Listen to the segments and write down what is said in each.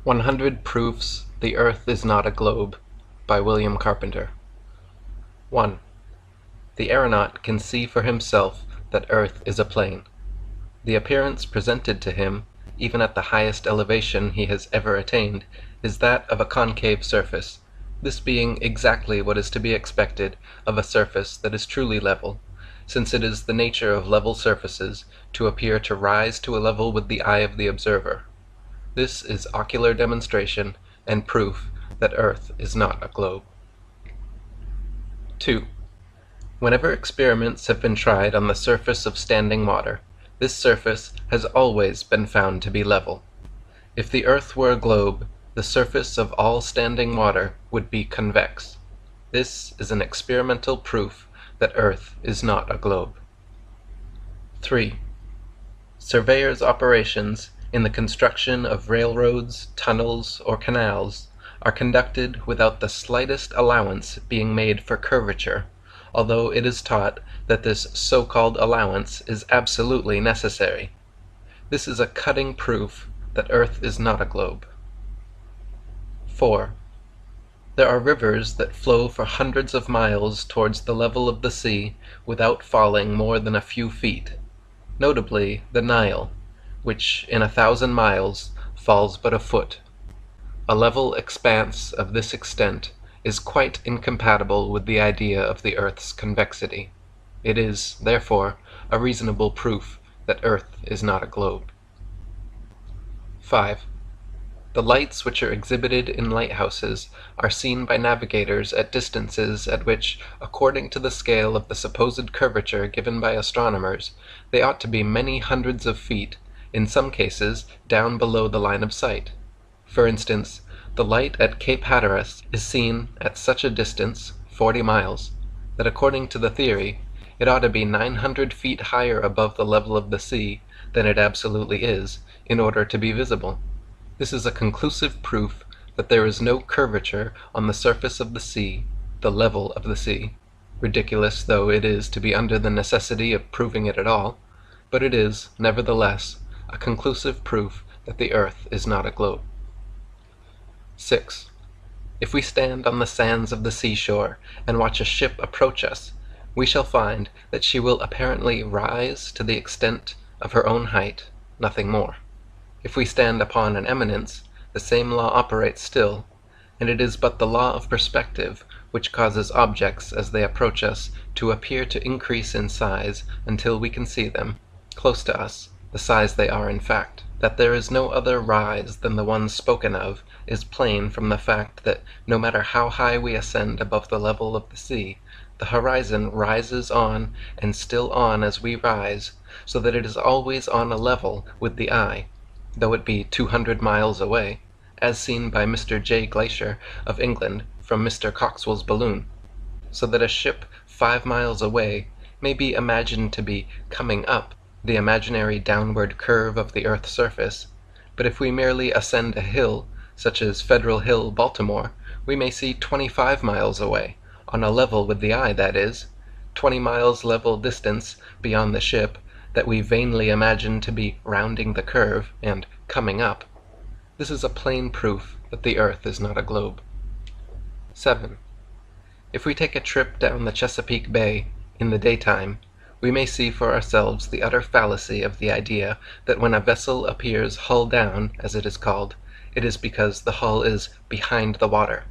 100 Proofs the Earth is not a Globe by William Carpenter. 1. The aeronaut can see for himself that Earth is a plane. The appearance presented to him, even at the highest elevation he has ever attained, is that of a concave surface, this being exactly what is to be expected of a surface that is truly level, since it is the nature of level surfaces to appear to rise to a level with the eye of the observer. This is ocular demonstration and proof that Earth is not a globe. 2. Whenever experiments have been tried on the surface of standing water, this surface has always been found to be level. If the Earth were a globe, the surface of all standing water would be convex. This is an experimental proof that Earth is not a globe. 3. Surveyors' operations in the construction of railroads, tunnels, or canals are conducted without the slightest allowance being made for curvature, although it is taught that this so-called allowance is absolutely necessary. This is a cutting proof that Earth is not a globe. 4. There are rivers that flow for hundreds of miles towards the level of the sea without falling more than a few feet, notably the Nile, which in 1,000 miles falls but a foot. A level expanse of this extent is quite incompatible with the idea of the Earth's convexity. It is, therefore, a reasonable proof that Earth is not a globe. 5. The lights which are exhibited in lighthouses are seen by navigators at distances at which, according to the scale of the supposed curvature given by astronomers, they ought to be many hundreds of feet, in some cases down below the line of sight. For instance, the light at Cape Hatteras is seen at such a distance, 40 miles, that according to the theory, it ought to be 900 feet higher above the level of the sea than it absolutely is, in order to be visible. This is a conclusive proof that there is no curvature on the surface of the sea, the level of the sea, ridiculous though it is to be under the necessity of proving it at all, but it is, nevertheless, a conclusive proof that the Earth is not a globe. 6. If we stand on the sands of the seashore and watch a ship approach us, we shall find that she will apparently rise to the extent of her own height, nothing more. If we stand upon an eminence, the same law operates still, and it is but the law of perspective which causes objects as they approach us to appear to increase in size until we can see them, close to us, the size they are in fact. That there is no other rise than the one spoken of is plain from the fact that no matter how high we ascend above the level of the sea, the horizon rises on and still on as we rise, so that it is always on a level with the eye, though it be 200 miles away, as seen by Mr. J. Glaisher of England from Mr. Coxwell's balloon, so that a ship 5 miles away may be imagined to be coming up the imaginary downward curve of the Earth's surface, but if we merely ascend a hill, such as Federal Hill, Baltimore, we may see 25 miles away, on a level with the eye, that is, 20 miles level distance beyond the ship, that we vainly imagine to be rounding the curve and coming up. This is a plain proof that the Earth is not a globe. 7. If we take a trip down the Chesapeake Bay in the daytime, we may see for ourselves the utter fallacy of the idea that when a vessel appears hull down, as it is called, it is because the hull is behind the water.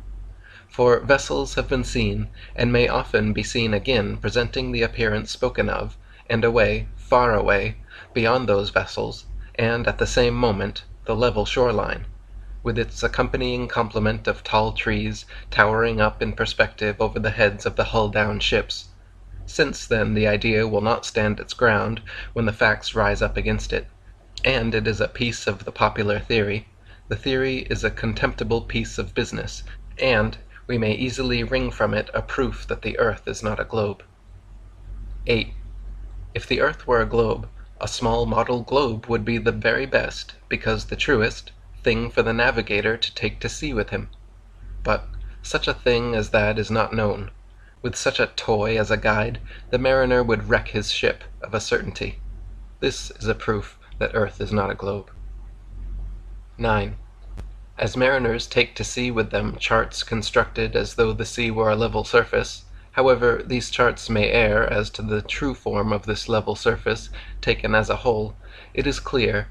For vessels have been seen, and may often be seen again presenting the appearance spoken of, and away, far away, beyond those vessels, and at the same moment, the level shoreline, with its accompanying complement of tall trees towering up in perspective over the heads of the hull-down ships. Since, then, the idea will not stand its ground when the facts rise up against it, and it is a piece of the popular theory, the theory is a contemptible piece of business, and we may easily wring from it a proof that the Earth is not a globe. 8. If the Earth were a globe, a small model globe would be the very best, because the truest, thing for the navigator to take to sea with him. But such a thing as that is not known. With such a toy as a guide, the mariner would wreck his ship, of a certainty. This is a proof that Earth is not a globe. 9. As mariners take to sea with them charts constructed as though the sea were a level surface, however these charts may err as to the true form of this level surface taken as a whole, it is clear,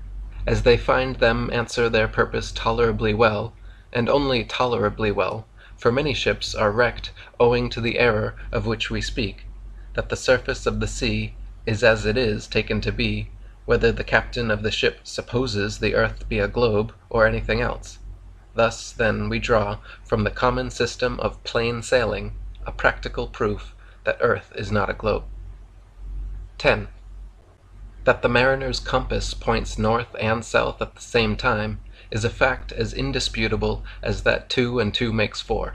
as they find them answer their purpose tolerably well, and only tolerably well, for many ships are wrecked owing to the error of which we speak, that the surface of the sea is as it is taken to be, whether the captain of the ship supposes the earth be a globe or anything else. Thus, then, we draw, from the common system of plain sailing, a practical proof that earth is not a globe. 10. That the mariner's compass points north and south at the same time is a fact as indisputable as that 2 and 2 makes 4.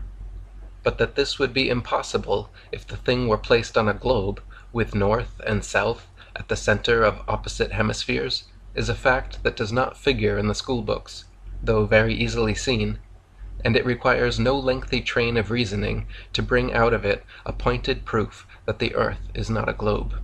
But that this would be impossible if the thing were placed on a globe, with north and south at the center of opposite hemispheres, is a fact that does not figure in the schoolbooks, though very easily seen, and it requires no lengthy train of reasoning to bring out of it a pointed proof that the earth is not a globe.